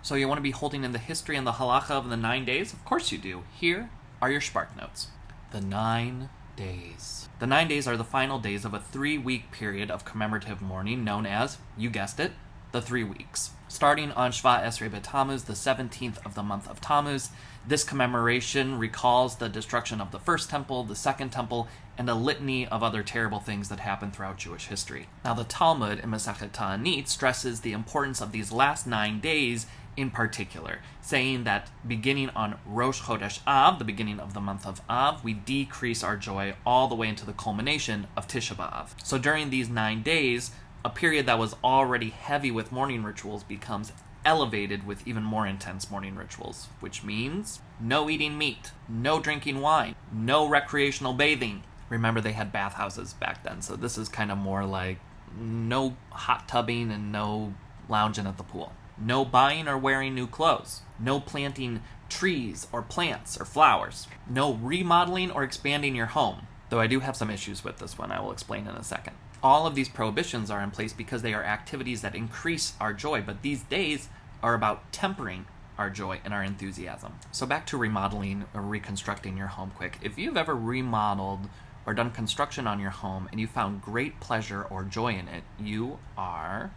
So you want to be holding in the history and the halacha of the 9 days? Of course you do. Here are your Shpark notes. The 9 days. The 9 days are the final days of a 3-week period of commemorative mourning known as, you guessed it, the 3 weeks. Starting on Shvat Esrei B'Tammuz, the 17th of the month of Tammuz, this commemoration recalls the destruction of the first temple, the second temple, and a litany of other terrible things that happened throughout Jewish history. Now the Talmud in Masechet Ta'anit stresses the importance of these last 9 days in particular, saying that beginning on Rosh Chodesh Av, the beginning of the month of Av, we decrease our joy all the way into the culmination of Tisha B'Av. So during these 9 days, a period that was already heavy with mourning rituals becomes elevated with even more intense mourning rituals, which means no eating meat, no drinking wine, no recreational bathing. Remember, they had bathhouses back then, so this is kind of more like no hot tubbing and no lounging at the pool. No buying or wearing new clothes. No planting trees or plants or flowers. No remodeling or expanding your home. Though I do have some issues with this one, I will explain in a second. All of these prohibitions are in place because they are activities that increase our joy, but these days are about tempering our joy and our enthusiasm. So back to remodeling or reconstructing your home quick. If you've ever remodeled or done construction on your home and you found great pleasure or joy in it, you are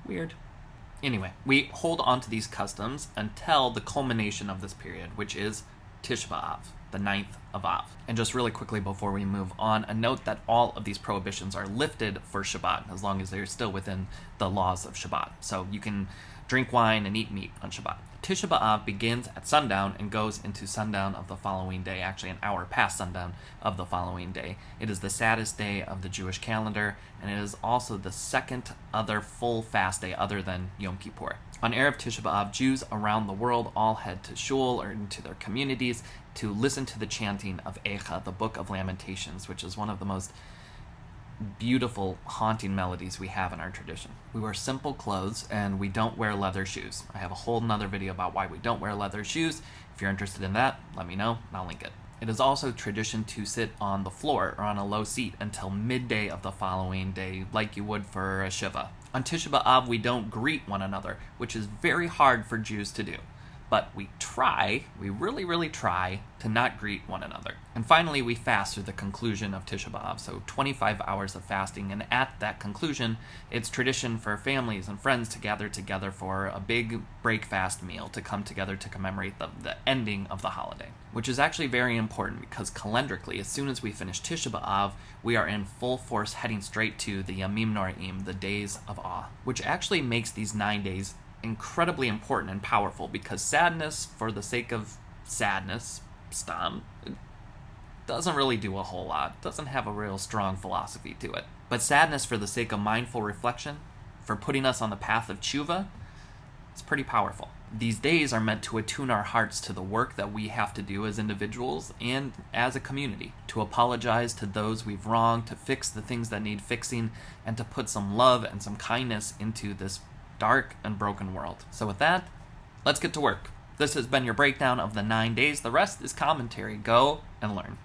weird. Anyway, we hold on to these customs until the culmination of this period, which is Tisha B'Av, the 9th of Av. And just really quickly before we move on, a note that all of these prohibitions are lifted for Shabbat, as long as they're still within the laws of Shabbat. So you can drink wine and eat meat on Shabbat. Tisha B'Av begins at sundown and goes into sundown of the following day, actually an hour past sundown of the following day. It is the saddest day of the Jewish calendar, and it is also the second other full fast day other than Yom Kippur. On Erev Tisha B'Av, Jews around the world all head to shul or into their communities to listen to the chanting of Eicha, the Book of Lamentations, which is one of the most beautiful, haunting melodies we have in our tradition. We wear simple clothes and we don't wear leather shoes. I have a whole nother video about why we don't wear leather shoes. If you're interested in that, let me know and I'll link it. It is also tradition to sit on the floor or on a low seat until midday of the following day, like you would for a Shiva. On Tisha B'Av, we don't greet one another, which is very hard for Jews to do. But we really try to not greet one another. And finally, we fast through the conclusion of Tisha B'Av, so 25 hours of fasting, and at that conclusion, it's tradition for families and friends to gather together for a big break-fast meal to come together to commemorate the ending of the holiday, which is actually very important because calendarically, as soon as we finish Tisha B'Av, we are in full force heading straight to the Yamim Noraim, the days of awe, which actually makes these 9 days incredibly important and powerful because sadness for the sake of sadness, stam, it doesn't really do a whole lot. It doesn't have a real strong philosophy to it. But sadness for the sake of mindful reflection, for putting us on the path of tshuva, it's pretty powerful. These days are meant to attune our hearts to the work that we have to do as individuals and as a community, to apologize to those we've wronged, to fix the things that need fixing, and to put some love and some kindness into this dark and broken world. So with that, let's get to work. This has been your breakdown of the 9 days. The rest is commentary. Go and learn.